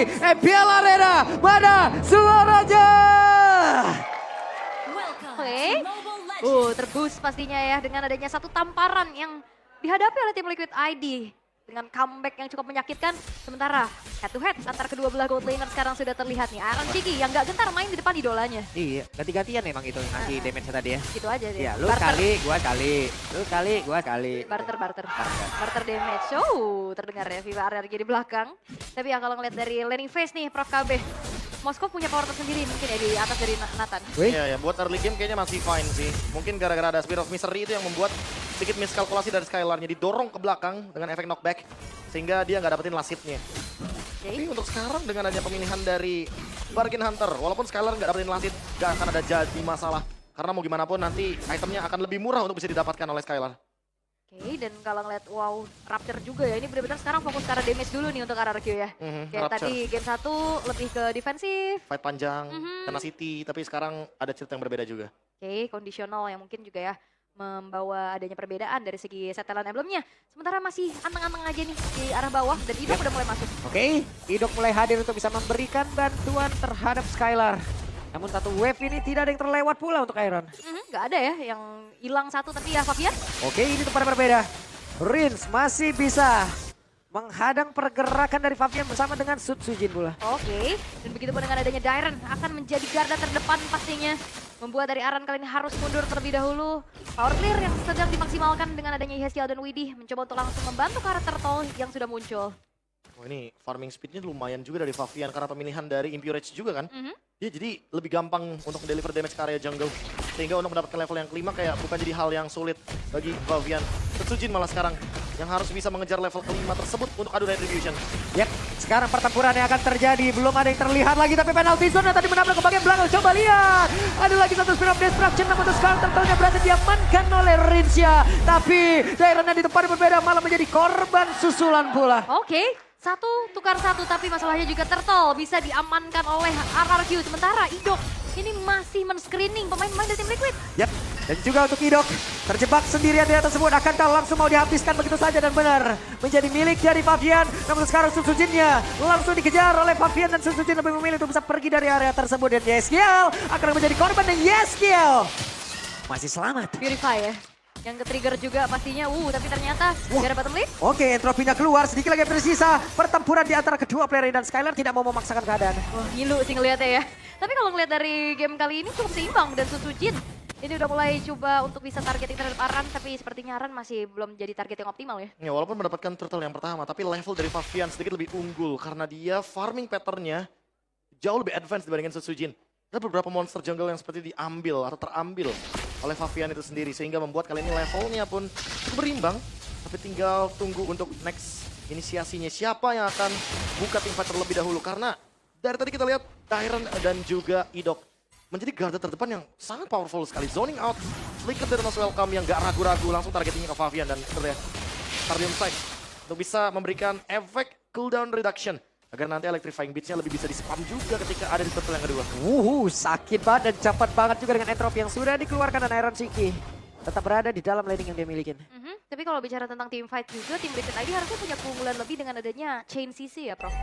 MPL Arena. Mana suaranya? Oke. Terboost pastinya ya dengan adanya satu tamparan yang dihadapi oleh tim Liquid ID. Dengan comeback yang cukup menyakitkan. Sementara head to head antar kedua belah gold laner sekarang sudah terlihat nih. Aaron Chiki yang gak gentar main di depan idolanya. Iya, ganti-gantian emang itu nanti damage-nya tadi ya. Gitu aja deh. Iya, lu Barter. kali, gua kali. Lu kali, gua kali. Barter damage. Oh, terdengar ya Viva RRQ di belakang. Tapi ya kalau ngeliat dari laning phase nih Prof KB. Moskov punya power tersendiri mungkin ya di atas dari Nathan. Iya ya, buat early game kayaknya masih fine sih. Mungkin gara-gara ada Spirit of Misery itu yang membuat sedikit miskalkulasi dari Skylarnya. Didorong ke belakang dengan efek knockback. Sehingga dia nggak dapetin last hit-nya. Tapi untuk sekarang dengan adanya pemilihan dari Bargain Hunter. Walaupun Skylar nggak dapetin last hit, nggak akan ada jadi masalah. Karena mau gimana pun nanti itemnya akan lebih murah untuk bisa didapatkan oleh Skylar. Oke, dan kalau ngeliat wow Rapture juga ya, ini benar-benar sekarang fokus ke arah damage dulu nih untuk RRQ ya. Kayak Rapture. tadi game 1 lebih ke defensif. Fight panjang, kena City, tapi sekarang ada cerita yang berbeda juga. Oke, kondisional yang mungkin juga ya membawa adanya perbedaan dari segi setelan emblemnya. Sementara masih anteng-anteng aja nih di arah bawah dan Idok udah mulai masuk. Oke, Idok mulai hadir untuk bisa memberikan bantuan terhadap Skylar. Namun satu wave ini tidak ada yang terlewat pula untuk Iron. Nggak ada ya yang hilang satu tapi ya Fabian. Oke, ini tempat berbeda. Rins masih bisa menghadang pergerakan dari Fabian bersama dengan Sujin pula. Oke, dan begitu pun dengan adanya Dairen akan menjadi garda terdepan pastinya. Membuat dari Aran kali ini harus mundur terlebih dahulu. Power clear yang sedang dimaksimalkan dengan adanya Yesial dan Widih mencoba untuk langsung membantu karakter Tol yang sudah muncul. Oh, ini farming speednya lumayan juga dari Favian karena pemilihan dari Impurage juga kan. Dia jadi lebih gampang untuk deliver damage ke area jungle. Sehingga untuk mendapatkan level yang kelima kayak bukan jadi hal yang sulit bagi Favian. Sujin malah sekarang yang harus bisa mengejar level kelima tersebut untuk adu retribution. Yap, sekarang pertempuran yang akan terjadi. Belum ada yang terlihat lagi tapi penalty zone yang tadi menabrak ke bagian belakang. Coba lihat. Ada lagi satu Spirit of Destruction namun sekarang turtle-nya berhasil diamankan oleh Rinsya. Tapi Dairen di tempat yang berbeda malah menjadi korban susulan pula. Oke, satu tukar satu tapi masalahnya juga Turtle bisa diamankan oleh RRQ. Sementara Idok ini masih men-screening pemain-pemain dari tim Liquid. Yap, dan juga untuk Idok terjebak sendirian di atas tersebut. Akankah langsung mau dihabiskan begitu saja dan benar menjadi milik dari Favian. Namun sekarang Sujinnya langsung dikejar oleh Favian dan Sujin lebih memilih untuk bisa pergi dari area tersebut. Dan Yeskiel akan menjadi korban dan Yeskiel masih selamat. Purify ya. Yang ke-trigger juga pastinya, tapi ternyata gara bottom lane. Oke, entropinya keluar, sedikit lagi yang tersisa. Pertempuran di antara kedua player ini dan Skylar tidak mau memaksakan keadaan. Wah, ngilu sih ngeliatnya ya. Tapi kalau ngeliat dari game kali ini cukup seimbang dan Sujin ini udah mulai coba untuk bisa targeting terhadap Aran, tapi sepertinya Aran masih belum jadi target yang optimal ya. Ya walaupun mendapatkan turtle yang pertama, tapi level dari Favian sedikit lebih unggul karena dia farming patternnya jauh lebih advance dibandingkan Sujin. Ada beberapa monster jungle yang seperti diambil atau terambil oleh Favian itu sendiri sehingga membuat kali ini levelnya pun cukup berimbang. Tapi tinggal tunggu untuk next inisiasinya siapa yang akan buka tim fight terlebih dahulu karena dari tadi kita lihat Dairen dan juga Idok menjadi garda terdepan yang sangat powerful sekali. Zoning out, flicker dari Most Welcome yang gak ragu-ragu langsung targetingnya ke Favian dan terlihat Stadium Sight untuk bisa memberikan efek cooldown reduction agar nanti electrifying beats-nya lebih bisa di-spam juga ketika ada di turtle yang kedua. Sakit banget dan cepat banget juga dengan entropy yang sudah dikeluarkan dan Iron Chiki tetap berada di dalam laning yang dia milikin. Tapi kalau bicara tentang team fight juga, tim Liquid ID harusnya punya keunggulan lebih dengan adanya chain CC ya, Prof.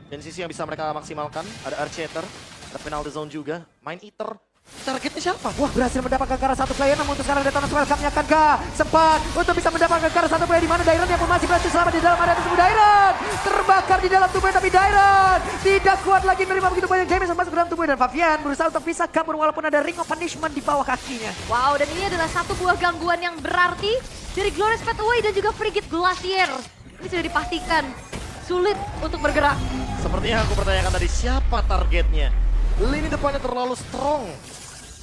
Dan sisi yang bisa mereka maksimalkan, ada Archater, ada Penalty Zone juga, Mind Eater. Targetnya siapa? Wah, berhasil mendapatkan ke arah satu player, namun untuk sekarang Detonas Welcome-nya akankah sempat untuk bisa mendapatkan ke arah satu player di mana Dairen yang pun masih berhasil selamat di dalam area tersebut. Dairen terbakar di dalam tubuhnya, tapi Dairen tidak kuat lagi menerima begitu banyak damage yang masuk ke dalam tubuh dan Favian berusaha untuk bisa kabur walaupun ada Ring of Punishment di bawah kakinya. Wow, dan ini adalah satu buah gangguan yang berarti dari Glorious Pathway dan juga Frigid Glacier. Ini sudah dipastikan sulit untuk bergerak. Seperti yang aku pertanyakan tadi, siapa targetnya? Lini depannya terlalu strong.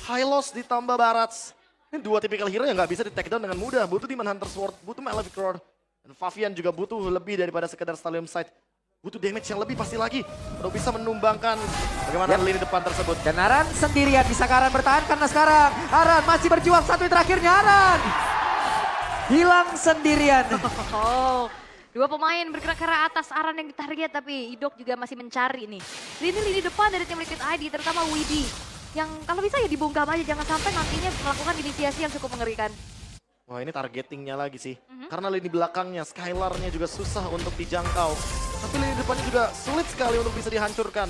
High loss ditambah Barats. Ini dua tipikal hero yang nggak bisa di take down dengan mudah. Butuh Demon Hunter Sword, butuh Malefic Roar. Dan Favian juga butuh lebih daripada sekedar Stallium Sight. Butuh damage yang lebih pasti lagi untuk bisa menumbangkan bagaimana lini depan tersebut. Dan Aran sendirian, bisa Aran bertahan karena sekarang Aran masih berjuang satu yang terakhirnya. Aran hilang sendirian. Dua pemain bergerak ke arah atas Aran yang ditarget, tapi Idok juga masih mencari nih. Lini depan dari tim Liquid ID, terutama Widih. Yang kalau bisa ya dibungkam aja, jangan sampai nantinya melakukan inisiasi yang cukup mengerikan. Wah, ini targetingnya lagi sih. Karena lini belakangnya, Skylar-nya juga susah untuk dijangkau. Tapi lini depannya juga sulit sekali untuk bisa dihancurkan.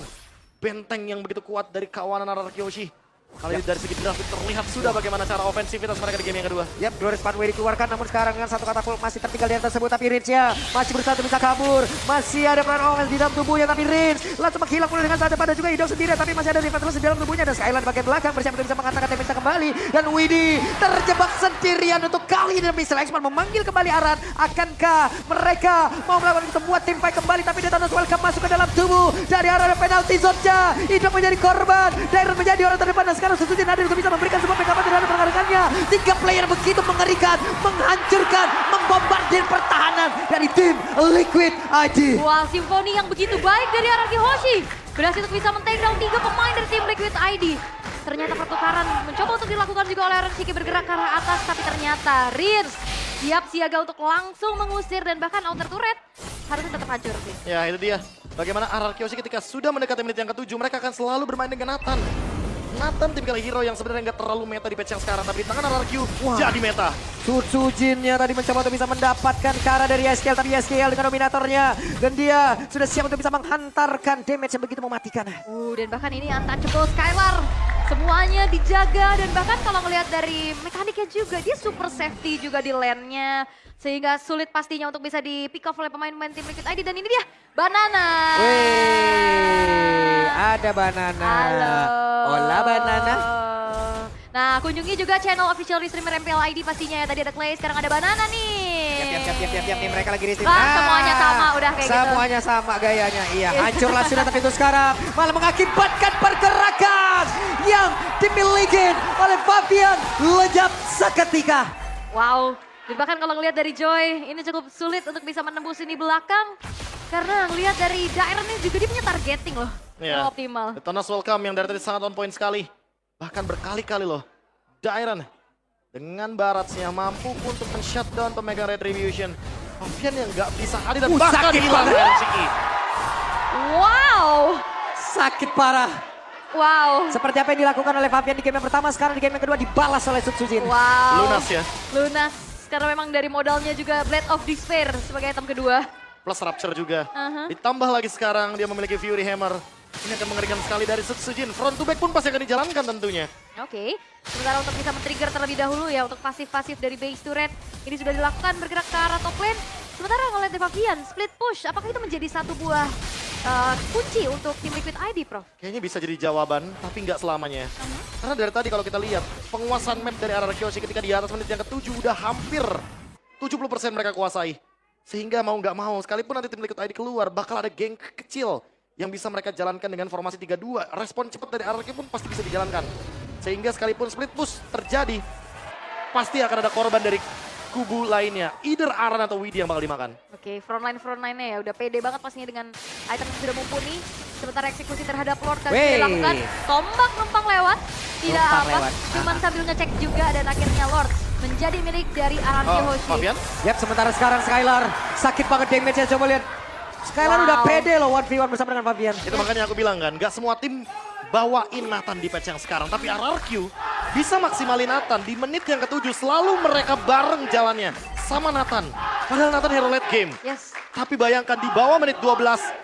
Benteng yang begitu kuat dari kawanan RRQ Hoshi. Kali ini dari segi grafik terlihat sudah bagaimana cara ofensivitas mereka di game yang kedua. Yap, Glorious Pathway dikeluarkan, namun sekarang dengan satu katapult masih tertinggal di atas tersebut. Tapi Rince-nya masih berusaha untuk bisa kabur. Masih ada peran offense di dalam tubuhnya, tapi Rince langsung menghilang pula dengan saat depan dan juga Idol sendiri. Tapi masih ada defense di dalam tubuhnya dan Skyline bagian belakang bersiap untuk bisa mengatakan damage kembali. Dan Widi terjebak sendirian untuk kali ini. Mr. X-Man memanggil kembali Aran. Akankah mereka mau melakukan semua tim fight kembali? Tapi Detona's Welcome masuk ke dalam tubuh dari arah penalty zone-nya. Idol menjadi korban, Dairon menjadi orang terdepan dan sekarang Sujin hadir untuk bisa memberikan sebuah backup terhadap pergerakannya. 3 player begitu mengerikan, menghancurkan, membombardir pertahanan dari tim Liquid ID. Wah, simfoni yang begitu baik dari RRQ Hoshi. Berhasil untuk bisa men-take down 3 pemain dari tim Liquid ID. Ternyata pertukaran mencoba untuk dilakukan juga oleh Renshiki bergerak ke arah atas. Tapi ternyata Rins siap siaga untuk langsung mengusir dan bahkan outer turret harusnya tetap hancur sih. Ya itu dia. Bagaimana RRQ Hoshi ketika sudah mendekati menit yang ke-7 mereka akan selalu bermain dengan Nathan. Nathan tipikal hero yang sebenarnya nggak terlalu meta di patch yang sekarang, tapi di tangan RRQ jadi meta. Sujinnya tadi mencoba untuk bisa mendapatkan cara dari SKL, tapi SKL dengan dominatornya. Dan dia sudah siap untuk bisa menghantarkan damage yang begitu mematikan. Dan bahkan ini untouchable Skylar. Semuanya dijaga dan bahkan kalau ngelihat dari mekaniknya juga dia super safety juga di lane-nya. Sehingga sulit pastinya untuk bisa di pick off oleh pemain-pemain tim Liquid ID. Dan ini dia, Banana. Wih, ada Banana. Halo. Hola Banana. Nah, kunjungi juga channel official streamer MPL ID pastinya ya. Tadi ada Clay, sekarang ada Banana nih. Siap, nih mereka lagi di sini. Semuanya sama udah kayak gitu. Semuanya sama gayanya, iya. Hancurlah sudah, tapi itu sekarang malah mengakibatkan pergerakan yang dimiliki oleh Fabian lejap seketika. Wow. Dan bahkan kalau ngelihat dari Joy, ini cukup sulit untuk bisa menembus ini belakang. Karena ngelihat dari Dairon ini juga dia punya targeting loh. Yang optimal. Detona's Welcome yang dari tadi sangat on point sekali. Bahkan berkali-kali loh. Dairon dengan Baratsnya mampu untuk men-shutdown pemegang Retribution. Fabian yang nggak bisa hadir dan bahkan hilang dari Renshiki. Wow. Sakit parah. Wow. Seperti apa yang dilakukan oleh Fabian di game yang pertama, sekarang di game yang kedua dibalas oleh Sujin. Wow. Lunas ya. Lunas. Karena memang dari modalnya juga Blade of Despair sebagai item kedua. Plus Rapture juga. Ditambah lagi sekarang dia memiliki Fury Hammer. Ini akan mengerikan sekali dari Sujin. Front to back pun pasti akan dijalankan tentunya. Oke. Sementara untuk bisa men-trigger terlebih dahulu ya untuk pasif-pasif dari base turret. Ini sudah dilakukan bergerak ke arah top lane. Sementara oleh Fabian, split push. Apakah itu menjadi satu buah kunci untuk tim Liquid ID, Prof? Kayaknya bisa jadi jawaban, tapi nggak selamanya. Karena dari tadi kalau kita lihat, penguasaan map dari RRQ Hoshi ketika di atas menit yang ke-7 udah hampir 70% mereka kuasai. Sehingga mau nggak mau, sekalipun nanti tim Liquid ID keluar, bakal ada geng kecil yang bisa mereka jalankan dengan formasi 3-2. Respon cepat dari RRQ pun pasti bisa dijalankan. Sehingga sekalipun split push terjadi, pasti akan ada korban dari kubu lainnya. Either Aran atau Widi yang bakal dimakan. Oke, frontline-nya ya udah pede banget pastinya dengan item yang sudah mumpuni. Sementara eksekusi terhadap Lord kali ini dilakukan. Tombak numpang lewat, tidak apa, cuman sambil ngecek juga dan akhirnya Lord menjadi milik dari RRQ Hoshi. Fabian? Yap, sementara sekarang Skylar sakit banget damage-nya, coba lihat. Skylar udah pede loh 1v1 bersama dengan Fabian. Itu makanya aku bilang kan, gak semua tim bawain Nathan di patch yang sekarang. Tapi RRQ bisa maksimalin Nathan. Di menit yang ke-7 selalu mereka bareng jalannya sama Nathan. Padahal Nathan hero late game. Yes. Tapi bayangkan di bawah menit 12,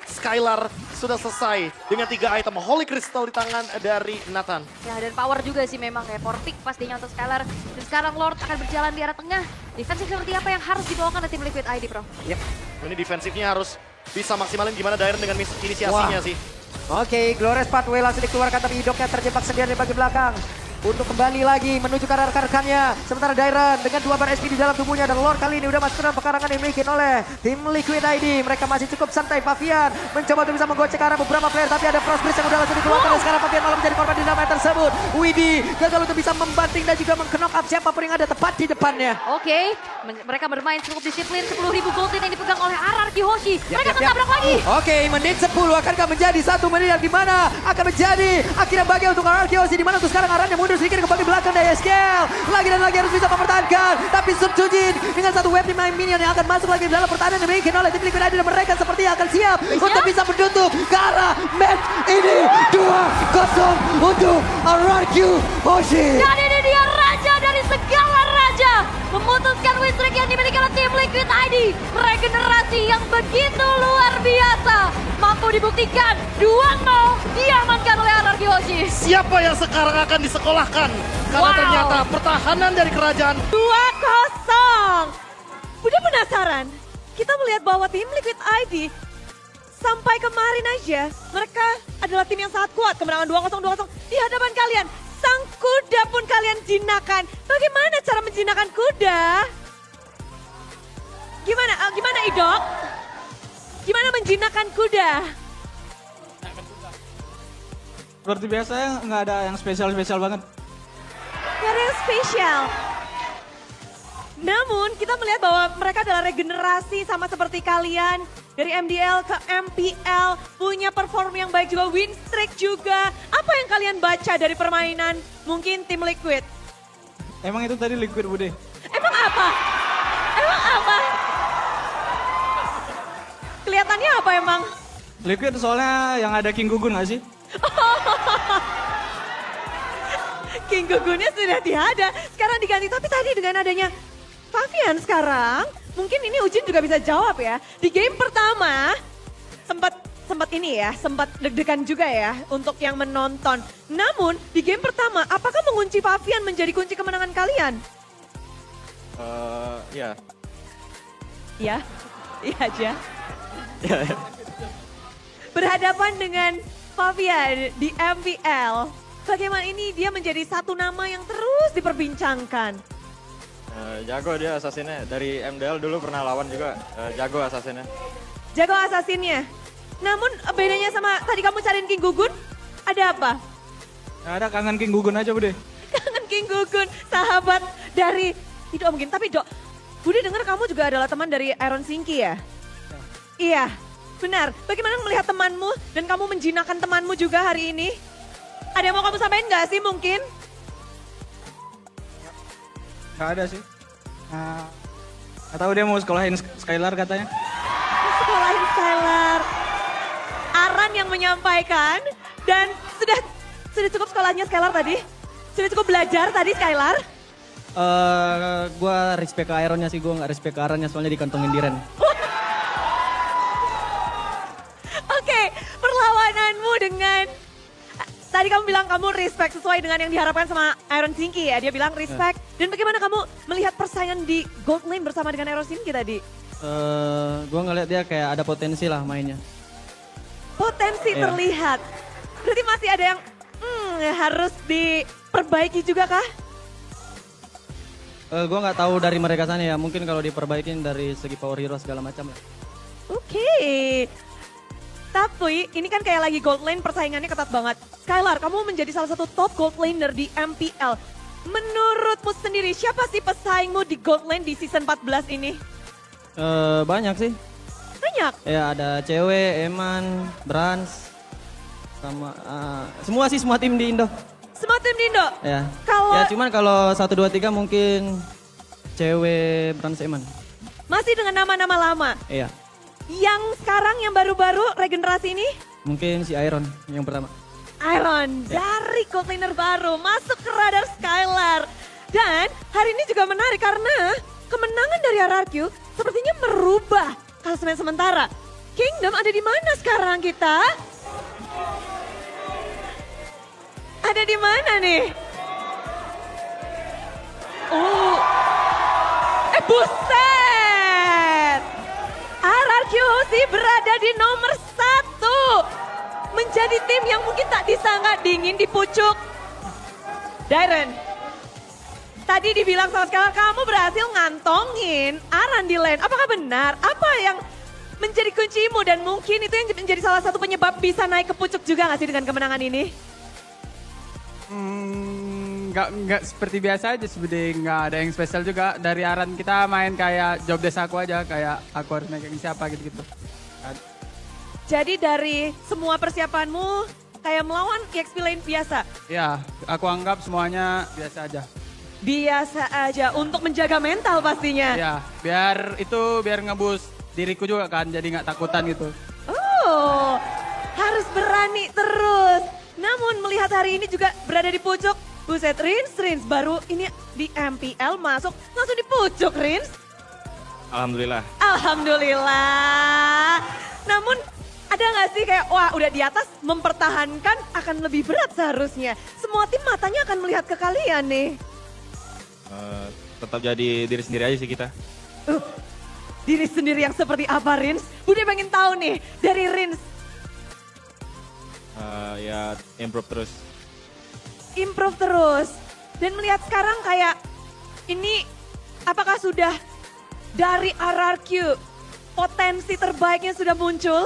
Skylar sudah selesai dengan 3 item Holy Crystal di tangan dari Nathan. Ya dan power juga sih memang ya, for pick pastinya untuk Skylar. Dan sekarang Lord akan berjalan di arah tengah. Defensif seperti apa yang harus dibawakan oleh tim Liquid ID, Bro? Yep. Ini defensifnya harus bisa maksimalin gimana Dairon dengan inisiasinya sih. Oke, Glorious Pathway langsung dikeluarkan, tapi Idoknya terjebak sendirian di bagian belakang. Untuk kembali lagi menuju ke arah rekan-rekannya. Sementara Dairon dengan 2 bar SP di dalam tubuhnya. Dan Lord kali ini udah masuk ke dalam pekarangan yang dimiliki oleh tim Liquid ID. Mereka masih cukup santai. Fabian mencoba untuk bisa menggocek arah beberapa player. Tapi ada Frost Breeze yang udah langsung dikeluarkan. Dan sekarang Fabian malah menjadi korban di dalam tersebut. Widi gagal untuk bisa membanting dan juga meng-knock up siapapun yang ada tepat di depannya. Oke, mereka bermain cukup disiplin. 10.000 gold yang dipegang oleh RRQ Hoshi. Mereka akan tabrak lagi. Oke, menit 10 akankah menjadi 1 menit yang dimana akan menjadi akhirnya bagian untuk RRQ Hoshi. Dimana untuk sekarang arahnya mundur sedikit ke bagian belakang dari SKL. Lagi dan lagi harus bisa mempertahankan. Tapi Sujin dengan satu wave 5 minion yang akan masuk lagi dalam pertahanan yang dimiliki oleh tim Liquid ID. Dan mereka sepertinya akan siap untuk bisa menutup ke arah match ini. 2-0 untuk RRQ Hoshi. Dan ini dia raja dari segala raja memutuskan win streak yang dimiliki oleh tim Liquid ID. Regenerasi yang begitu luar biasa. Mampu dibuktikan 2-0 diamankan oleh Anarchy Hoshi. Siapa yang sekarang akan disekolahkan? Karena Wow. ternyata pertahanan dari kerajaan 2-0. Udah penasaran? Kita melihat bahwa tim Liquid ID sampai kemarin aja mereka adalah tim yang sangat kuat. Kemenangan 2-0 di hadapan kalian. Sang kuda pun kalian jinakan. Bagaimana cara menjinakkan kuda? Gimana Idok? Gimana menjinakkan kuda? Seperti biasa ya, nggak ada yang spesial-spesial banget. Gak ada yang spesial. Namun kita melihat bahwa mereka adalah regenerasi sama seperti kalian. Dari MDL ke MPL, punya perform yang baik juga, win streak juga. Apa yang kalian baca dari permainan mungkin tim Liquid? Emang itu tadi Liquid Bude? Emang apa? Emang apa? Kelihatannya apa emang? Liquid soalnya yang ada King Gugun nggak sih? King Gugunnya sudah tiada, sekarang diganti. Tapi tadi dengan adanya Favian sekarang, mungkin ini Ujin juga bisa jawab ya. Di game pertama, sempat ini ya, sempat deg-degan juga ya untuk yang menonton. Namun di game pertama, apakah mengunci Favian menjadi kunci kemenangan kalian? Ya. Iya, iya aja. Berhadapan dengan Favian di MPL, bagaimana ini dia menjadi satu nama yang terus diperbincangkan. Jago dia assassinnya, dari MDL dulu pernah lawan juga, jago assassinnya. Jago asasinnya. Namun bedanya sama tadi kamu cariin King Gugun, ada apa? Nggak ada, kangen King Gugun aja Bude. Kangen King Gugun, sahabat dari Ido mungkin. Tapi Dok, Budi dengar kamu juga adalah teman dari Iron Sinki ya? Iya, benar. Bagaimana melihat temanmu dan kamu menjinakkan temanmu juga hari ini? Ada yang mau kamu sampaikan nggak sih mungkin? Nggak ada sih. Nggak tahu dia mau sekolahin Skylar katanya. Sekolahin Skylar. Aran yang menyampaikan dan sudah cukup sekolahnya Skylar tadi? Sudah cukup belajar tadi Skylar? Gua respect ke Ironnya sih, gua nggak respect ke Arannya soalnya dikantongin Diren. Oke, perlawananmu dengan tadi kamu bilang kamu respect sesuai dengan yang diharapkan sama Iron Sinki ya. Dia bilang respect. Dan bagaimana kamu melihat persaingan di Gold Lane bersama dengan Iron Sinki tadi? Gua ngeliat dia kayak ada potensi lah mainnya. Potensi Iya. terlihat. Berarti masih ada yang harus diperbaiki juga kah? Gua nggak tahu dari mereka sana ya. Mungkin kalau diperbaikin dari segi power hero segala macam lah. Oke. Tapi ini kan kayak lagi Gold Lane persaingannya ketat banget. Skylar, kamu menjadi salah satu top Gold Laner di MPL. Menurutmu sendiri, siapa sih pesaingmu di Gold Lane di season 14 ini? Banyak sih. Banyak. Ya ada cewek, Eman, Brans, sama semua tim di Indo. Semua tim di Indo? Ya. Kalau Ya cuman kalau 1, 2, 3 mungkin cewek, Brans, Eman. masih dengan nama-nama lama. Iya. Yang sekarang yang baru-baru regenerasi ini? Mungkin si Iron yang pertama. Iron dari Gold Laner baru masuk ke radar Skylar. Dan hari ini juga menarik karena kemenangan dari RRQ sepertinya merubah klasemen sementara. Kingdom ada di mana sekarang kita? Ada di mana nih? Buset! RRQ Hoshi berada di nomor 1. Menjadi tim yang mungkin tak disangka dingin di pucuk. Dairen, tadi dibilang sama Skylar kamu berhasil ngantongin Aran di lane. Apakah benar? Apa yang menjadi kuncimu dan mungkin itu yang menjadi salah satu penyebab bisa naik ke pucuk juga gak sih dengan kemenangan ini? Nggak seperti biasa aja sebenarnya, nggak ada yang spesial juga. Dari Aran kita main kayak job desk aku aja, kayak aku harus megang siapa gitu-gitu. Jadi dari semua persiapanmu kayak melawan EXP lane biasa? Ya, aku anggap semuanya biasa aja. Biasa aja untuk menjaga mental pastinya. Ya, biar ngebus diriku juga kan, jadi nggak takutan gitu. Oh, harus berani terus. Namun melihat hari ini juga berada di pucuk, Buset, Rins baru ini di MPL masuk langsung dipucuk Rins. Alhamdulillah. Alhamdulillah. Namun ada nggak sih kayak wah udah di atas mempertahankan akan lebih berat seharusnya. Semua tim matanya akan melihat ke kalian nih. Tetap jadi diri sendiri aja sih kita. Diri sendiri yang seperti apa Rins? Bude pengen tahu nih dari Rins. Ya improve terus. Improve terus. Dan melihat sekarang kayak ini apakah sudah dari RRQ potensi terbaiknya sudah muncul?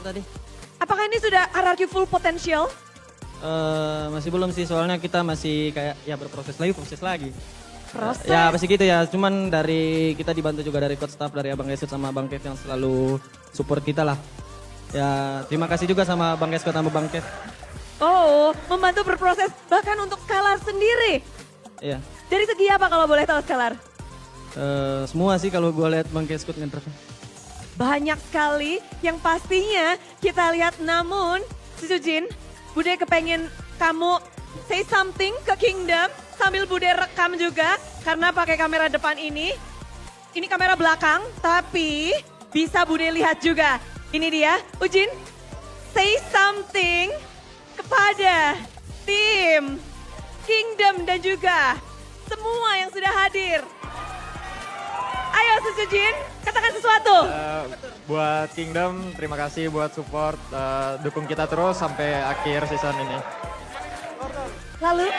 Tadi? Apakah ini sudah RRQ full potential? Masih belum sih, soalnya kita masih kayak ya proses lagi. Proses? Ya pasti gitu ya, cuman dari kita dibantu juga dari coach staff, dari Abang Esut sama Bang Kev yang selalu support kita lah. Ya terima kasih juga sama Bang Esut sama Bang Kev. Oh, membantu berproses bahkan untuk Scalar sendiri. Iya. Dari segi apa kalau boleh tahu Scalar? Semua sih kalau gue lihat Bang Esut nge-drive. Banyak sekali yang pastinya kita lihat, namun Sujin, Bude kepengen kamu say something ke Kingdom sambil Bude rekam juga karena pakai kamera depan ini. Ini kamera belakang tapi bisa Bude lihat juga. Ini dia, Ujin, say something kepada tim Kingdom dan juga semua yang sudah hadir. Ayo Sujin, katakan sesuatu. Buat Kingdom, terima kasih buat support, dukung kita terus sampai akhir season ini. Lalu,